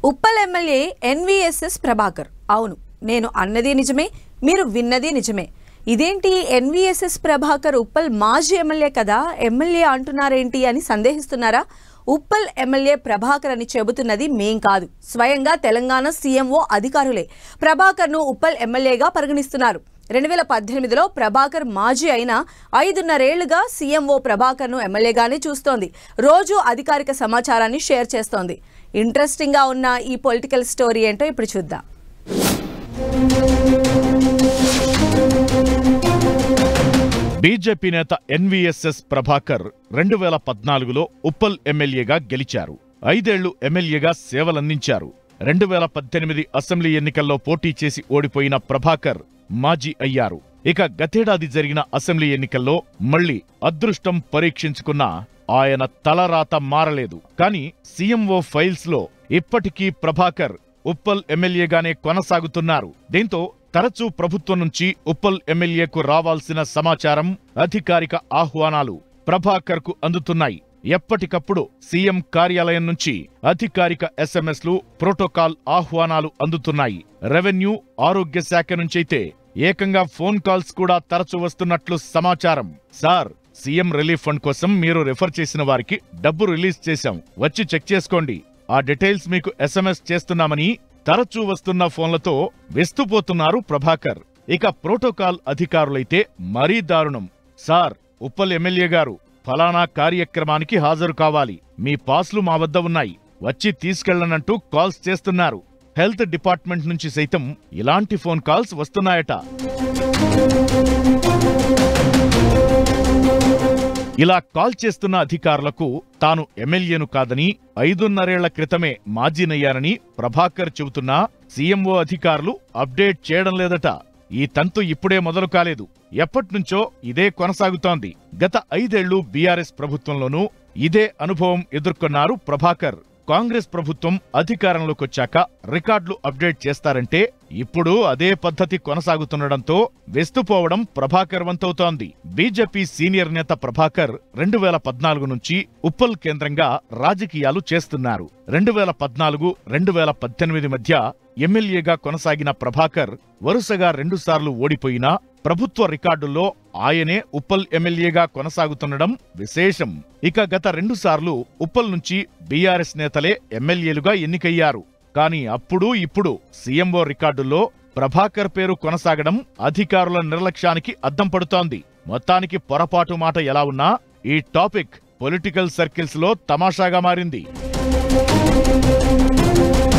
Uppal MLA NVSS Prabhakar. అవును, నేను అన్నది నిజమే, మీరు విన్నది నిజమే. ఇదేంటి ఎన్వీఎస్ఎస్ ప్రభాకర్ ఉప్పల్ మాజీ ఎమ్మెల్యే కదా, ఎమ్మెల్యే అంటున్నారేంటి అని సందేహిస్తున్నారా? ఉప్పల్ ఎమ్మెల్యే ప్రభాకర్ అని చెబుతున్నది మేం కాదు, స్వయంగా తెలంగాణ సీఎంఓ అధికారులే ప్రభాకర్ను ఉప్పల్ ఎమ్మెల్యేగా పరిగణిస్తున్నారు. 2018లో ప్రభాకర్ మాజీ అయినా 5.5 ఏళ్లుగా సీఎంఓ ప్రభాకర్ను ఎమ్మెల్యేగానే చూస్తోంది. రోజు అధికారిక సమాచారాన్ని షేర్ చేస్తోంది. ఇంట్రెస్టింగ్గా ఉన్న ఈ పొలిటికల్ స్టోరీ ఏంటో ఇప్పుడు చూద్దాం. బీజేపీ నేత ఎన్వీఎస్ఎస్ ప్రభాకర్ 2014లో ఉప్పల్ ఎమ్మెల్యేగా గెలిచారు. 5 ఏళ్లు ఎమ్మెల్యేగా సేవలందించారు. 2018 అసెంబ్లీ ఎన్నికల్లో పోటీ చేసి ఓడిపోయిన ప్రభాకర్ మాజీ అయ్యారు. ఇక గతేడాది జరిగిన అసెంబ్లీ ఎన్నికల్లో మళ్లీ అదృష్టం పరీక్షించుకున్నా ఆయన తలరాత మారలేదు. కానీ సీఎంఓ ఫైల్స్ లో ఇప్పటికీ ప్రభాకర్ ఉప్పల్ ఎమ్మెల్యేగానే కొనసాగుతున్నారు. దీంతో తరచూ ప్రభుత్వం నుంచి ఉప్పల్ ఎమ్మెల్యేకు రావాల్సిన సమాచారం, అధికారిక ఆహ్వానాలు ప్రభాకర్ కు అందుతున్నాయి. ఎప్పటికప్పుడు సీఎం కార్యాలయం నుంచి అధికారిక ఎస్ఎంఎస్లు, ప్రోటోకాల్ ఆహ్వానాలు అందుతున్నాయి. రెవెన్యూ, ఆరోగ్య శాఖ నుంచైతే ఏకంగా ఫోన్ కాల్స్ కూడా తరచూ వస్తున్నట్లు సమాచారం. సార్, సీఎం రిలీఫ్ ఫండ్ కోసం మీరు రిఫర్ చేసిన వారికి డబ్బు రిలీజ్ చేశాం, వచ్చి చెక్ చేసుకోండి, ఆ డీటెయిల్స్ మీకు ఎస్ఎంఎస్ చేస్తున్నామని తరచూ వస్తున్న ఫోన్లతో విస్తుపోతున్నారు ప్రభాకర్. ఇక ప్రోటోకాల్ అధికారులైతే మరీ దారుణం. సార్, ఉప్పల్ ఎమ్మెల్యే గారు ఫలానా కార్యక్రమానికి హాజరు కావాలి, మీ పాస్లు మా వద్ద ఉన్నాయి, వచ్చి తీసుకెళ్లనంటూ కాల్స్ చేస్తున్నారు. హెల్త్ డిపార్ట్మెంట్ నుంచి సైతం ఇలాంటి ఫోన్ కాల్స్ వస్తున్నాయట. ఇలా కాల్ చేస్తున్న అధికారులకు తాను ఎమ్మెల్యేను కాదని 5.5 ఏళ్ల క్రితమే మాజీనయ్యారని ప్రభాకర్ చెబుతున్నా సీఎంఓ అధికారులు అప్డేట్ చేయడం లేదట. ఈ తంతు ఇప్పుడే మొదలు కాలేదు, ఎప్పట్నుంచో ఇదే కొనసాగుతోంది. గత 5 ఏళ్లు బీఆర్ఎస్ ప్రభుత్వంలోనూ ఇదే అనుభవం ఎదుర్కొన్నారు ప్రభాకర్. కాంగ్రెస్ ప్రభుత్వం అధికారంలోకొచ్చాక రికార్డులు అప్డేట్ చేస్తారంటే ఇప్పుడు అదే పద్ధతి కొనసాగుతుండటంతో వెస్తుపోవడం ప్రభాకర్ వంతవుతోంది. బీజేపీ సీనియర్ నేత ప్రభాకర్ 2014 నుంచి ఉప్పల్ కేంద్రంగా రాజకీయాలు చేస్తున్నారు. 2014, 2018 మధ్య ఎమ్మెల్యేగా కొనసాగిన ప్రభాకర్ వరుసగా 2 సార్లు ఓడిపోయినా ప్రభుత్వ రికార్డుల్లో ఆయనే ఉప్పల్ ఎమ్మెల్యేగా కొనసాగుతుండడం విశేషం. ఇక గత 2 సార్లు ఉప్పల్ నుంచి బీఆర్ఎస్ నేతలే ఎమ్మెల్యేలుగా ఎన్నికయ్యారు. కానీ అప్పుడు ఇప్పుడు సీఎంఓ రికార్డుల్లో ప్రభాకర్ పేరు కొనసాగడం అధికారుల నిర్లక్ష్యానికి అద్దం పడుతోంది. మొత్తానికి పొరపాటు మాట ఎలా ఉన్నా ఈ టాపిక్ పొలిటికల్ సర్కిల్స్ లో తమాషాగా మారింది.